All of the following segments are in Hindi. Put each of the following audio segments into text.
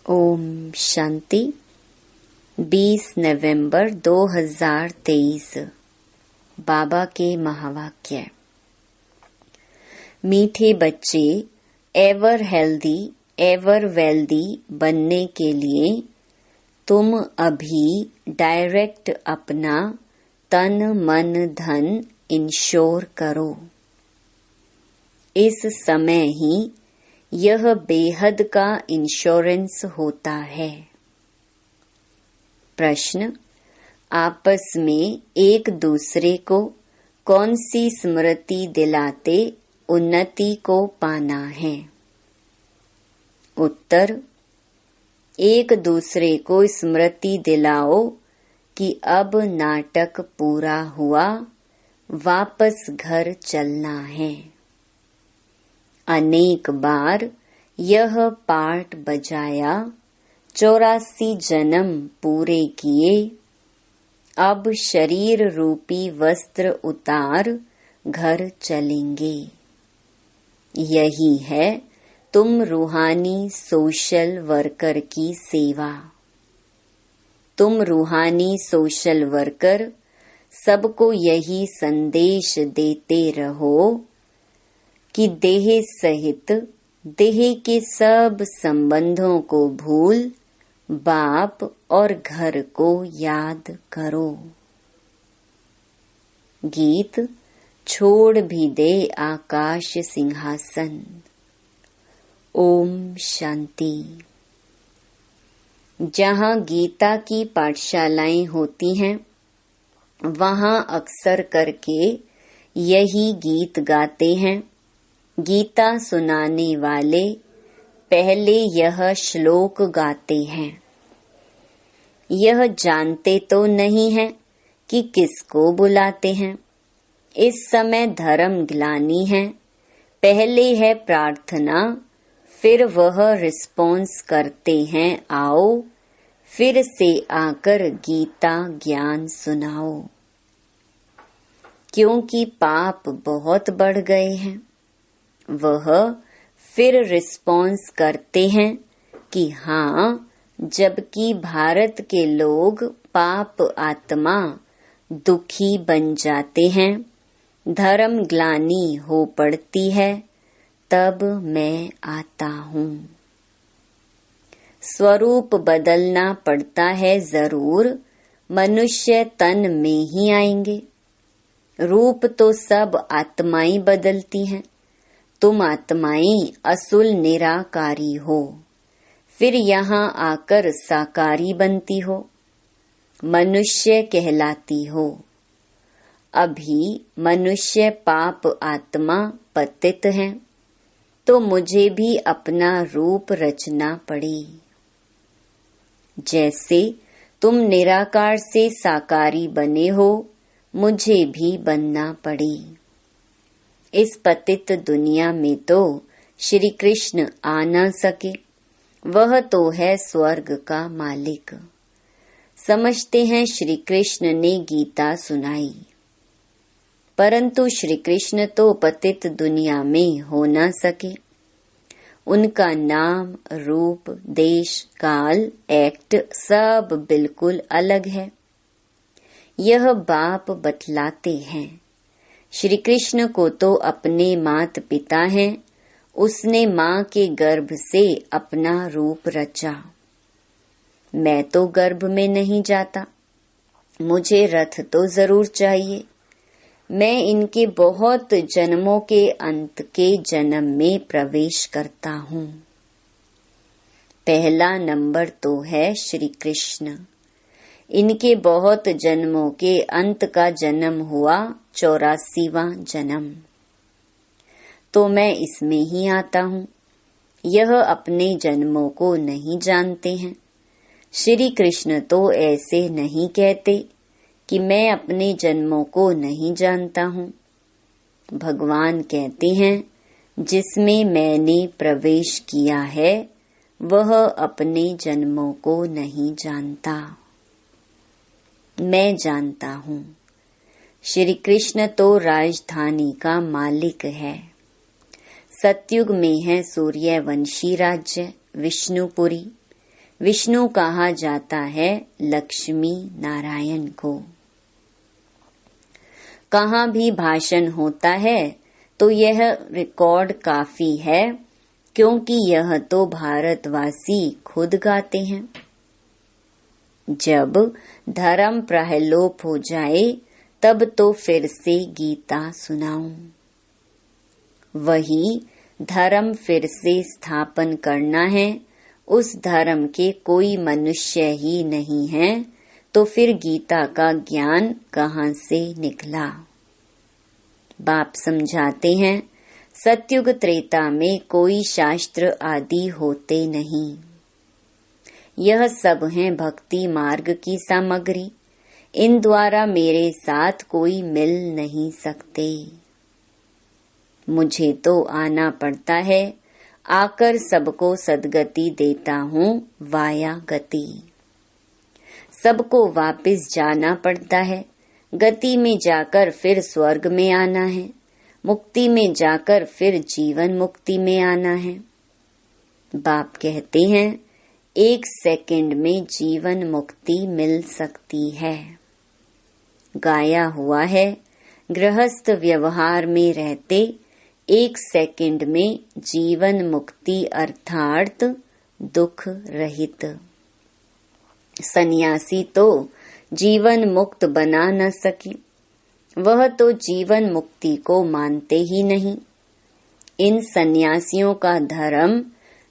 ओम शांति। 20 नवंबर 2023 बाबा के महावाक्य। मीठे बच्चे एवर हेल्दी एवर वेल्दी बनने के लिए तुम अभी डायरेक्ट अपना तन मन धन इंश्योर करो। इस समय ही यह बेहद का इंश्योरेंस होता है। प्रश्न, आपस में एक दूसरे को कौन सी स्मृति दिलाते उन्नति को पाना है? उत्तर, एक दूसरे को स्मृति दिलाओ कि अब नाटक पूरा हुआ, वापस घर चलना है। अनेक बार यह पाठ बजाया, 84 जन्म पूरे किए, अब शरीर रूपी वस्त्र उतार घर चलेंगे। यही है तुम रूहानी सोशल वर्कर की सेवा। तुम रूहानी सोशल वर्कर सबको यही संदेश देते रहो कि देह सहित देह के सब संबंधों को भूल बाप और घर को याद करो। गीत छोड़ भी दे आकाश सिंहासन। ओम शांति। जहाँ गीता की पाठशालाएं होती हैं, वहाँ अक्सर करके यही गीत गाते हैं। गीता सुनाने वाले पहले यह श्लोक गाते हैं। यह जानते तो नहीं है कि किसको बुलाते हैं। इस समय धर्म ग्लानि है, पहले है प्रार्थना, फिर वह रिस्पॉन्स करते हैं आओ, फिर से आकर गीता ज्ञान सुनाओ। क्योंकि पाप बहुत बढ़ गए हैं, वह फिर रिस्पॉन्स करते हैं कि हाँ, जबकि भारत के लोग पाप आत्मा दुखी बन जाते हैं, धर्म ग्लानि हो पड़ती है, तब मैं आता हूँ। स्वरूप बदलना पड़ता है जरूर, मनुष्य तन में ही आएंगे। रूप तो सब आत्माएं बदलती हैं। तुम आत्माएं असुल निराकारी हो, फिर यहाँ आकर साकारी बनती हो, मनुष्य कहलाती हो। अभी मनुष्य पाप आत्मा पतित है, तो मुझे भी अपना रूप रचना पड़ी। जैसे तुम निराकार से साकारी बने हो, मुझे भी बनना पड़ी। इस पतित दुनिया में तो श्री कृष्ण आ न सके, वह तो है स्वर्ग का मालिक। समझते हैं श्री कृष्ण ने गीता सुनाई, परंतु श्री कृष्ण तो पतित दुनिया में हो न सके। उनका नाम, रूप, देश, काल, एक्ट सब बिल्कुल अलग है। यह बाप बतलाते हैं। श्री कृष्ण को तो अपने मात पिता हैं, उसने माँ के गर्भ से अपना रूप रचा। मैं तो गर्भ में नहीं जाता, मुझे रथ तो जरूर चाहिए। मैं इनके बहुत जन्मों के अंत के जन्म में प्रवेश करता हूँ। पहला नंबर तो है श्री कृष्ण। इनके बहुत जन्मों के अंत का जन्म हुआ 84वां जन्म, तो मैं इसमें ही आता हूँ। यह अपने जन्मों को नहीं जानते हैं। श्री कृष्ण तो ऐसे नहीं कहते कि मैं अपने जन्मों को नहीं जानता हूँ। भगवान कहते हैं, जिसमें मैंने प्रवेश किया है, वह अपने जन्मों को नहीं जानता। मैं जानता हूँ। श्री कृष्ण तो राजधानी का मालिक है। सतयुग में है सूर्यवंशी राज्य विष्णुपुरी, विष्णु कहा जाता है लक्ष्मी नारायण को। कहाँ भी भाषण होता है तो यह रिकॉर्ड काफी है, क्योंकि यह तो भारतवासी खुद गाते हैं। जब धर्म प्रलोप हो जाए तब तो फिर से गीता सुनाऊं। वही धर्म फिर से स्थापन करना है। उस धर्म के कोई मनुष्य ही नहीं है, तो फिर गीता का ज्ञान कहाँ से निकला। बाप समझाते हैं, सतयुग त्रेता में कोई शास्त्र आदि होते नहीं। यह सब है भक्ति मार्ग की सामग्री। इन द्वारा मेरे साथ कोई मिल नहीं सकते। मुझे तो आना पड़ता है, आकर सबको सद्गति देता हूँ वाया गति। सबको वापस जाना पड़ता है। गति में जाकर फिर स्वर्ग में आना है, मुक्ति में जाकर फिर जीवन मुक्ति में आना है। बाप कहते हैं 1 सेकंड में जीवन मुक्ति मिल सकती है। गाया हुआ है, गृहस्थ व्यवहार में रहते 1 सेकंड में जीवन मुक्ति अर्थात दुख रहित। सन्यासी तो जीवन मुक्त बना न सके, वह तो जीवन मुक्ति को मानते ही नहीं। इन सन्यासियों का धर्म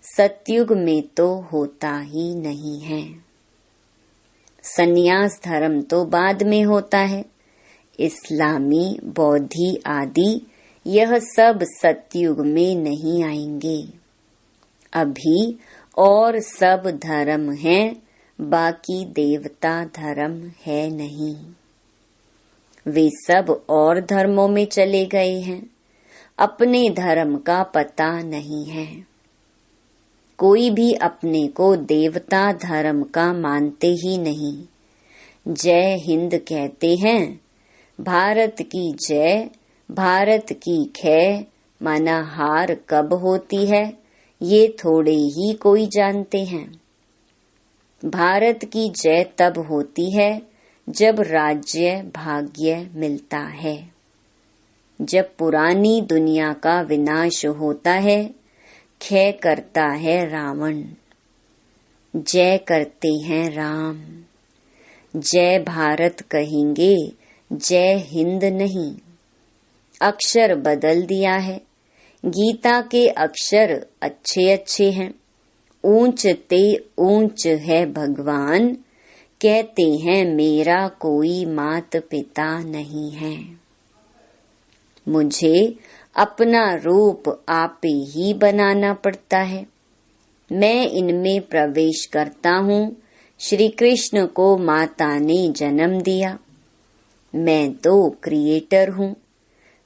सतयुग में तो होता ही नहीं है। सन्यास धर्म तो बाद में होता है। इस्लामी, बौद्धि आदि यह सब सतयुग में नहीं आएंगे। अभी और सब धर्म हैं, बाकी देवता धर्म है नहीं। वे सब और धर्मों में चले गए हैं। अपने धर्म का पता नहीं है। कोई भी अपने को देवता धर्म का मानते ही नहीं। जय हिंद कहते हैं, भारत की जय, भारत की खै, माना हार कब होती है ये थोड़े ही कोई जानते हैं। भारत की जय तब होती है जब राज्य भाग्य मिलता है। जब पुरानी दुनिया का विनाश होता है, क्षय करता है रावण, जय करते हैं राम। जय भारत कहेंगे, जय हिंद नहीं। अक्षर बदल दिया है। गीता के अक्षर अच्छे अच्छे हैं। ऊंच ते ऊंच है भगवान, कहते हैं मेरा कोई मात पिता नहीं है। मुझे अपना रूप आपे ही बनाना पड़ता है। मैं इनमें प्रवेश करता हूँ। श्री कृष्ण को माता ने जन्म दिया। मैं तो क्रिएटर हूँ।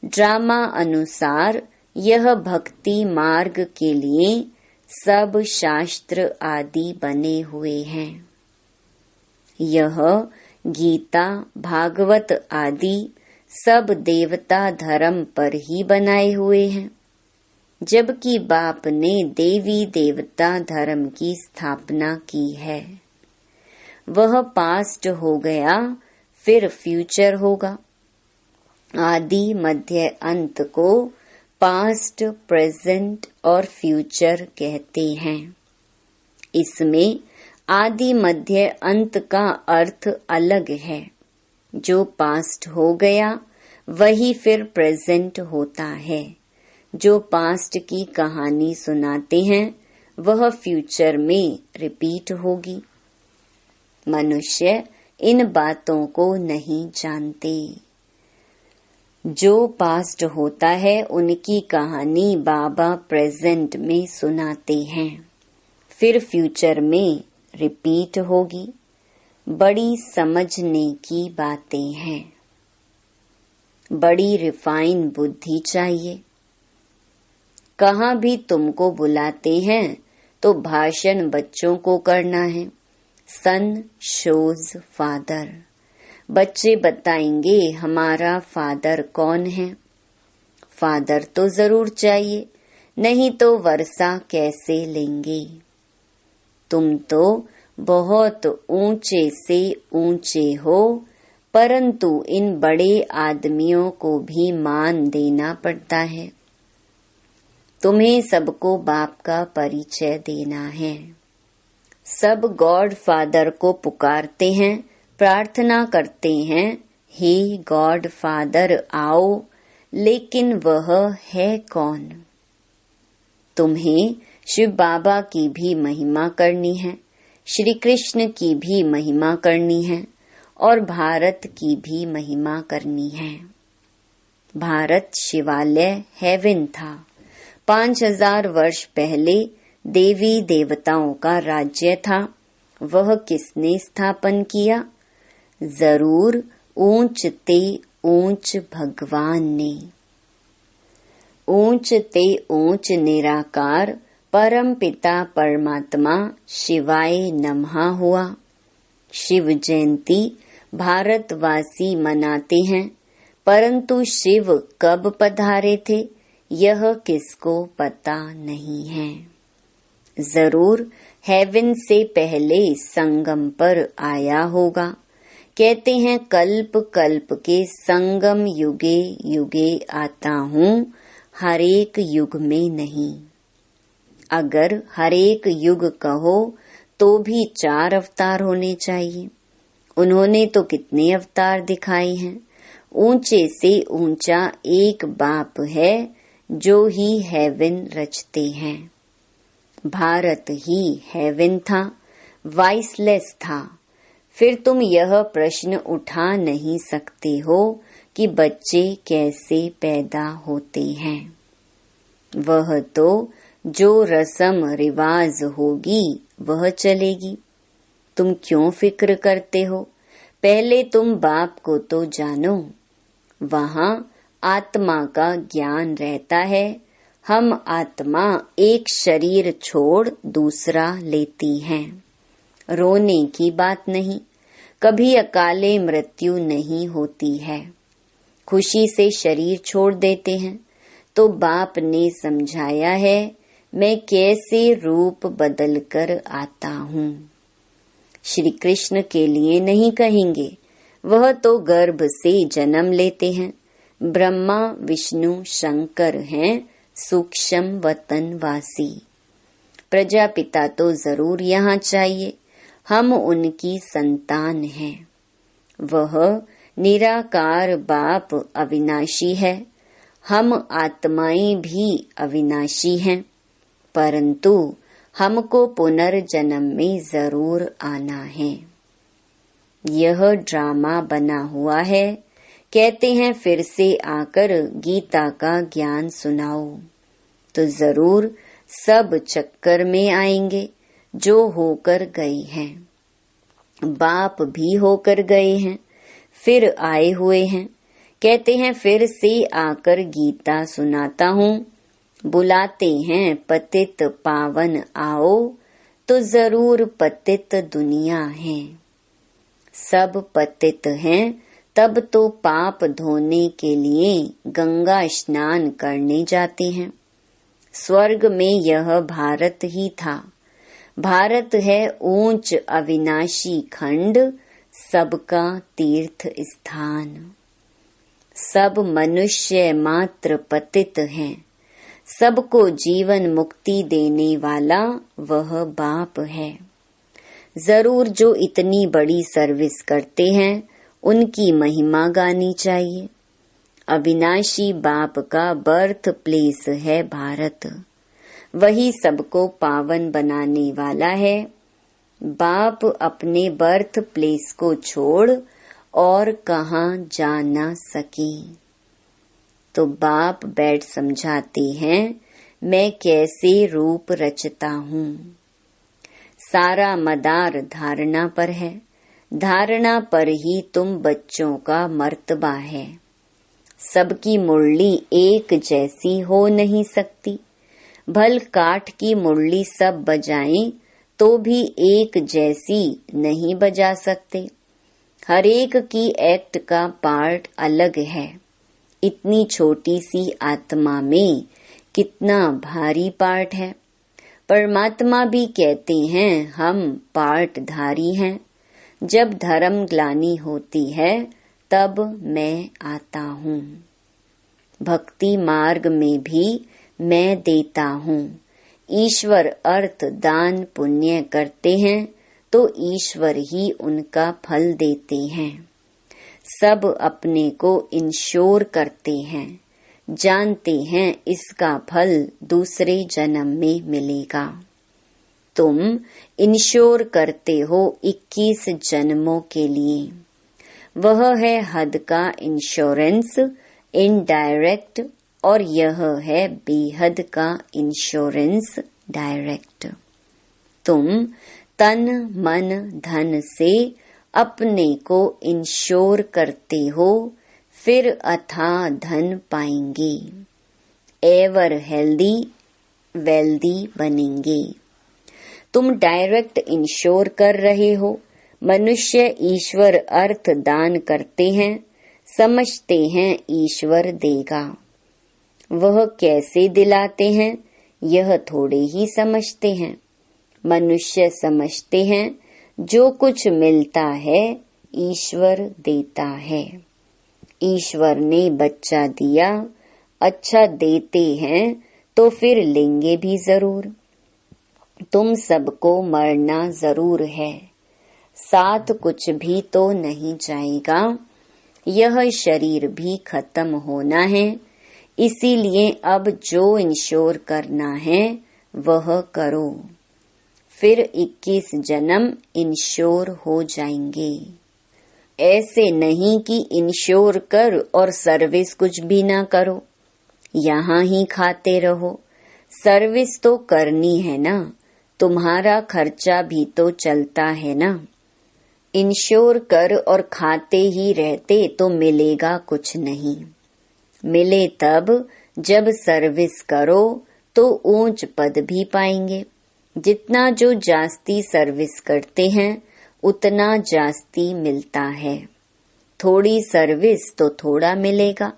ड्रामा अनुसार यह भक्ति मार्ग के लिए सब शास्त्र आदि बने हुए हैं। यह गीता, भागवत आदि सब देवता धर्म पर ही बनाए हुए हैं, जबकि बाप ने देवी देवता धर्म की स्थापना की है। वह पास्ट हो गया, फिर फ्यूचर होगा। आदि मध्य अंत को पास्ट, प्रेजेंट और फ्यूचर कहते हैं। इसमें आदि मध्य अंत का अर्थ अलग है। जो पास्ट हो गया वही फिर प्रेजेंट होता है। जो पास्ट की कहानी सुनाते हैं वह फ्यूचर में रिपीट होगी। मनुष्य इन बातों को नहीं जानते। जो पास्ट होता है उनकी कहानी बाबा प्रेजेंट में सुनाते हैं, फिर फ्यूचर में रिपीट होगी। बड़ी समझने की बातें हैं। बड़ी रिफाइन बुद्धि चाहिए। कहाँ भी तुमको बुलाते हैं तो भाषण बच्चों को करना है। सन शोज फादर। बच्चे बताएंगे हमारा फादर कौन है। फादर तो जरूर चाहिए, नहीं तो वर्षा कैसे लेंगे। तुम तो बहुत ऊंचे से ऊंचे हो, परंतु इन बड़े आदमियों को भी मान देना पड़ता है। तुम्हें सबको बाप का परिचय देना है। सब गॉड फादर को पुकारते हैं, प्रार्थना करते हैं, हे गॉड फादर आओ, लेकिन वह है कौन? तुम्हें शिव बाबा की भी महिमा करनी है, श्री कृष्ण की भी महिमा करनी है और भारत की भी महिमा करनी है। भारत शिवालय हेवन था। 5000 वर्ष पहले देवी देवताओं का राज्य था। वह किसने स्थापन किया? जरूर ऊंच ते ऊंच भगवान ने। ऊंच ते ऊंच निराकार परम पिता परमात्मा शिवाय नमः हुआ। शिव जयंती भारतवासी मनाते हैं, परंतु शिव कब पधारे थे यह किसको पता नहीं है। जरूर हेवन से पहले संगम पर आया होगा। कहते हैं कल्प कल्प के संगम युगे युगे आता हूँ, हरेक युग में नहीं। अगर हरेक युग कहो तो भी 4 अवतार होने चाहिए। उन्होंने तो कितने अवतार दिखाए हैं। ऊंचे से ऊंचा एक बाप है जो ही हेवन रचते हैं। भारत ही हेवन था, वाइसलेस था। फिर तुम यह प्रश्न उठा नहीं सकते हो कि बच्चे कैसे पैदा होते हैं। वह तो जो रस्म रिवाज होगी वह चलेगी। तुम क्यों फिक्र करते हो? पहले तुम बाप को तो जानो। वहाँ आत्मा का ज्ञान रहता है। हम आत्मा एक शरीर छोड़ दूसरा लेती हैं। रोने की बात नहीं, कभी अकाले मृत्यु नहीं होती है। खुशी से शरीर छोड़ देते हैं। तो बाप ने समझाया है मैं कैसे रूप बदल कर आता हूँ। श्री कृष्ण के लिए नहीं कहेंगे, वह तो गर्भ से जन्म लेते हैं। ब्रह्मा विष्णु शंकर हैं सूक्ष्म वतन वासी। प्रजापिता तो जरूर यहाँ चाहिए। हम उनकी संतान हैं। वह निराकार बाप अविनाशी है। हम आत्माएं भी अविनाशी हैं, परंतु हमको पुनर्जन्म में जरूर आना है। यह ड्रामा बना हुआ है। कहते हैं फिर से आकर गीता का ज्ञान सुनाओ, तो जरूर सब चक्कर में आएंगे जो होकर गए हैं। बाप भी होकर गए हैं, फिर आए हुए हैं। कहते हैं फिर से आकर गीता सुनाता हूँ। बुलाते हैं पतित पावन आओ, तो जरूर पतित दुनिया है। सब पतित हैं, तब तो पाप धोने के लिए गंगा स्नान करने जाते हैं। स्वर्ग में यह भारत ही था। भारत है ऊंच अविनाशी खंड, सबका तीर्थ स्थान। सब मनुष्य मात्र पतित हैं। सबको जीवन मुक्ति देने वाला वह बाप है। जरूर जो इतनी बड़ी सर्विस करते हैं उनकी महिमा गानी चाहिए। अविनाशी बाप का बर्थ प्लेस है भारत। वही सबको पावन बनाने वाला है। बाप अपने बर्थ प्लेस को छोड़ और कहाँ जा न सके। तो बाप बैठ समझाते हैं मैं कैसे रूप रचता हूँ। सारा मदार धारणा पर है। धारणा पर ही तुम बच्चों का मर्तबा है। सबकी मुरली एक जैसी हो नहीं सकती। भल काठ की मुरली सब बजाएं तो भी एक जैसी नहीं बजा सकते। हर एक की एक्ट का पार्ट अलग है। इतनी छोटी सी आत्मा में कितना भारी पार्ट है। परमात्मा भी कहते हैं हम पार्टधारी हैं। जब धर्म ग्लानि होती है तब मैं आता हूँ। भक्ति मार्ग में भी मैं देता हूँ। ईश्वर अर्थ दान पुण्य करते हैं तो ईश्वर ही उनका फल देते हैं। सब अपने को इंश्योर करते हैं, जानते हैं इसका फल दूसरे जन्म में मिलेगा। तुम इंश्योर करते हो 21 जन्मों के लिए। वह है हद का इंश्योरेंस इनडायरेक्ट और यह है बेहद का इंश्योरेंस डायरेक्ट। तुम तन मन धन से अपने को इंश्योर करते हो, फिर अथाह धन पाएंगे। एवर हेल्दी वेल्दी बनेंगे। तुम डायरेक्ट इंश्योर कर रहे हो। मनुष्य ईश्वर अर्थ दान करते हैं, समझते हैं ईश्वर देगा। वह कैसे दिलाते हैं यह थोड़े ही समझते हैं। मनुष्य समझते हैं जो कुछ मिलता है ईश्वर देता है। ईश्वर ने बच्चा दिया, अच्छा देते हैं तो फिर लेंगे भी जरूर। तुम सबको मरना जरूर है, साथ कुछ भी तो नहीं जाएगा। यह शरीर भी खत्म होना है, इसीलिए अब जो इंश्योर करना है वह करो। फिर 21 जन्म इंश्योर हो जाएंगे। ऐसे नहीं कि इंश्योर कर और सर्विस कुछ भी ना करो, यहाँ ही खाते रहो। सर्विस तो करनी है ना, तुम्हारा खर्चा भी तो चलता है ना। इंश्योर कर और खाते ही रहते तो मिलेगा कुछ नहीं। मिले तब जब सर्विस करो तो ऊंच पद भी पाएंगे। जितना जो जास्ती सर्विस करते हैं उतना जास्ती मिलता है। थोड़ी सर्विस तो थोड़ा मिलेगा।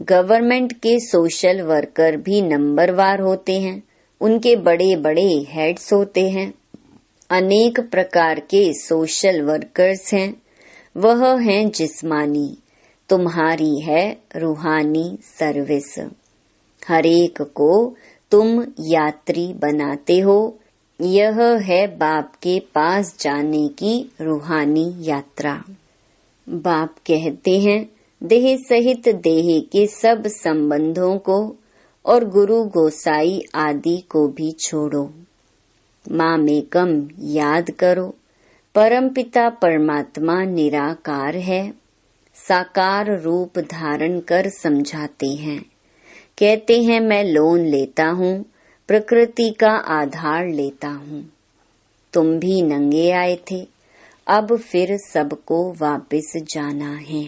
गवर्नमेंट के सोशल वर्कर भी नंबरवार होते हैं, उनके बड़े बड़े हेड्स होते हैं। अनेक प्रकार के सोशल वर्कर्स हैं। वह हैं जिस्मानी, तुम्हारी है रूहानी सर्विस। हरेक को तुम यात्री बनाते हो। यह है बाप के पास जाने की रूहानी यात्रा। बाप कहते हैं देह सहित देह के सब संबंधों को और गुरु गोसाई आदि को भी छोड़ो। मामेकम याद करो। परमपिता परमात्मा निराकार है, साकार रूप धारण कर समझाते हैं। कहते हैं मैं लोन लेता हूँ, प्रकृति का आधार लेता हूँ। तुम भी नंगे आए थे, अब फिर सबको वापस जाना है।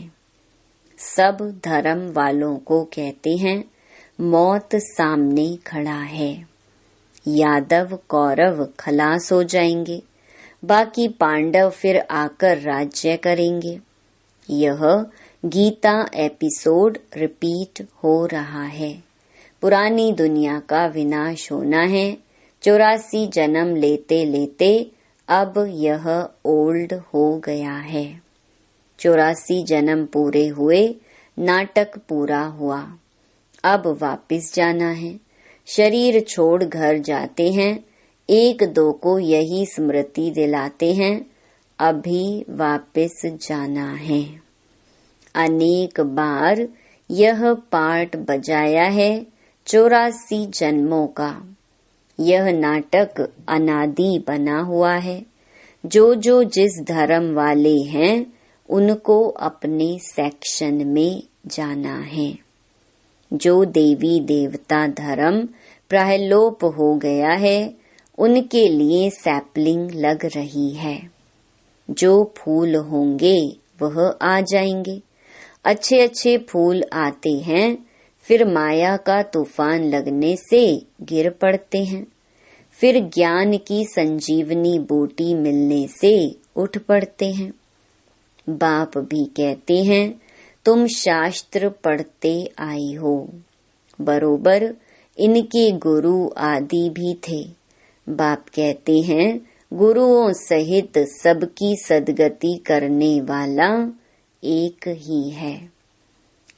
सब धर्म वालों को कहते हैं मौत सामने खड़ा है। यादव कौरव खलास हो जाएंगे, बाकी पांडव फिर आकर राज्य करेंगे। यह गीता एपिसोड रिपीट हो रहा है। पुरानी दुनिया का विनाश होना है। 84 जन्म लेते लेते अब यह ओल्ड हो गया है। 84 जन्म पूरे हुए, नाटक पूरा हुआ। अब वापस जाना है। शरीर छोड़ घर जाते हैं, एक दो को यही स्मृति दिलाते हैं अभी वापस जाना है। अनेक बार यह पार्ट बजाया है 84 जन्मों का। यह नाटक अनादि बना हुआ है। जो जो जिस धर्म वाले हैं उनको अपने सेक्शन में जाना है। जो देवी देवता धर्म प्रायलोप हो गया है उनके लिए सैपलिंग लग रही है। जो फूल होंगे वह आ जाएंगे। अच्छे अच्छे फूल आते हैं, फिर माया का तूफान लगने से गिर पड़ते हैं। फिर ज्ञान की संजीवनी बूटी मिलने से उठ पड़ते हैं। बाप भी कहते हैं तुम शास्त्र पढ़ते आई हो, बरोबर इनके गुरु आदि भी थे। बाप कहते हैं गुरुओं सहित सबकी सद्गति करने वाला एक ही है।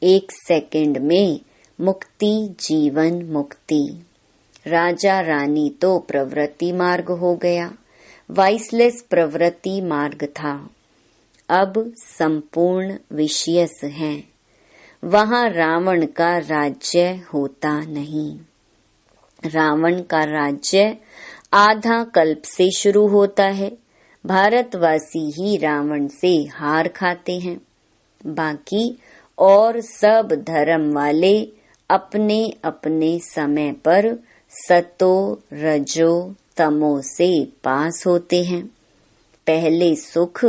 1 सेकंड में मुक्ति, जीवन मुक्ति। राजा रानी तो प्रवृत्ति मार्ग हो गया, वाइसलेस प्रवृत्ति मार्ग था। अब संपूर्ण विषयस है। वहाँ रावण का राज्य होता नहीं। रावण का राज्य आधा कल्प से शुरू होता है। भारतवासी ही रावण से हार खाते हैं। बाकी और सब धर्म वाले अपने अपने समय पर सतो रजो तमो से पास होते हैं। पहले सुख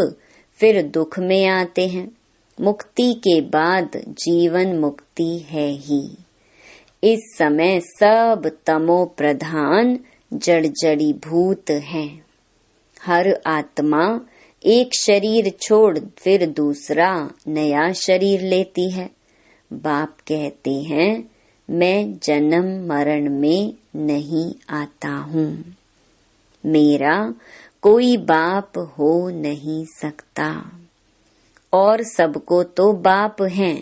फिर दुख में आते हैं। मुक्ति के बाद जीवन मुक्ति है ही। इस समय सब तमो प्रधान जड़ी भूत हैं। हर आत्मा एक शरीर छोड़ फिर दूसरा नया शरीर लेती है। बाप कहते हैं मैं जन्म मरण में नहीं आता हूँ। मेरा कोई बाप हो नहीं सकता और सबको तो बाप हैं।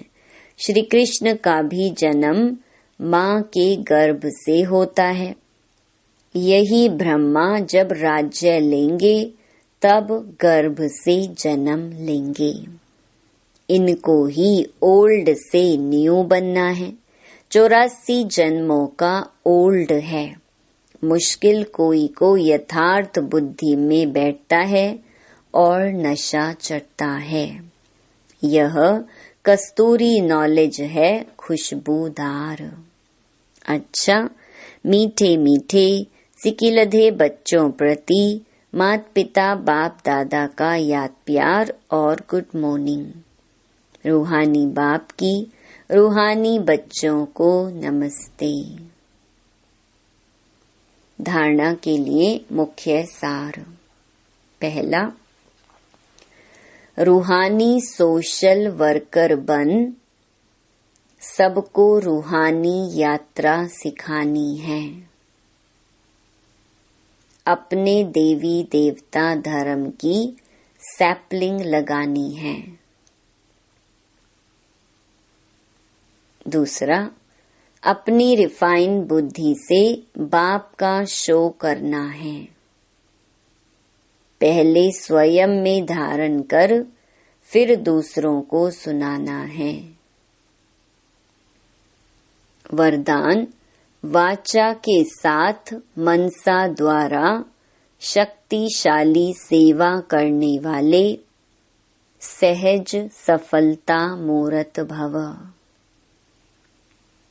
श्री कृष्ण का भी जन्म माँ के गर्भ से होता है। यही ब्रह्मा जब राज्य लेंगे तब गर्भ से जन्म लेंगे। इनको ही ओल्ड से न्यू बनना है। 84 जन्मों का ओल्ड है। मुश्किल कोई को यथार्थ बुद्धि में बैठता है और नशा चढ़ता है। यह कस्तूरी नॉलेज है खुशबूदार। अच्छा, मीठे मीठे सिकिलधे बच्चों प्रति माता पिता बाप दादा का याद प्यार और गुड मॉर्निंग। रूहानी बाप की रूहानी बच्चों को नमस्ते। धारणा के लिए मुख्य सार। पहला, रूहानी सोशल वर्कर बन सबको रूहानी यात्रा सिखानी है। अपने देवी देवता धर्म की सैपलिंग लगानी है। दूसरा, अपनी रिफाइन बुद्धि से बाप का शो करना है। पहले स्वयं में धारण कर फिर दूसरों को सुनाना है। वरदान, वाचा के साथ मनसा द्वारा शक्तिशाली सेवा करने वाले सहज सफलता मूर्त भव।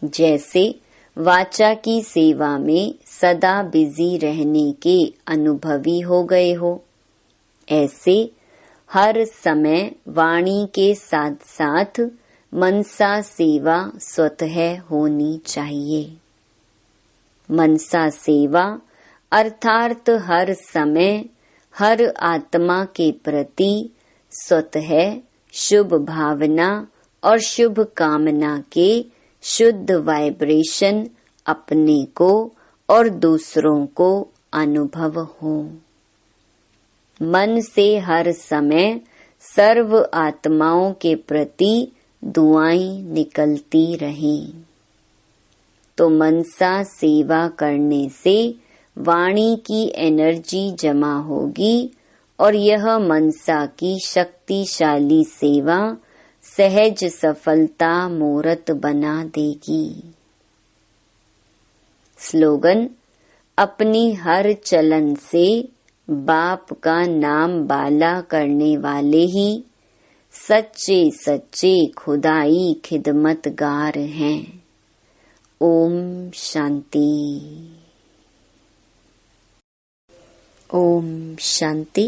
जैसे वाचा की सेवा में सदा बिजी रहने के अनुभवी हो गए हो, ऐसे हर समय वाणी के साथ साथ मनसा सेवा स्वतः होनी चाहिए। मनसा सेवा अर्थात हर समय हर आत्मा के प्रति स्वतः शुभ भावना और शुभ कामना के शुद्ध वाइब्रेशन अपने को और दूसरों को अनुभव हो। मन से हर समय सर्व आत्माओं के प्रति दुआएं निकलती रहें। तो मनसा सेवा करने से वाणी की एनर्जी जमा होगी और यह मनसा की शक्तिशाली सेवा सहज सफलता मूर्त बना देगी। स्लोगन, अपनी हर चलन से बाप का नाम बाला करने वाले ही सच्चे सच्चे खुदाई खिदमतगार हैं। ओम शांति। ओम शांति।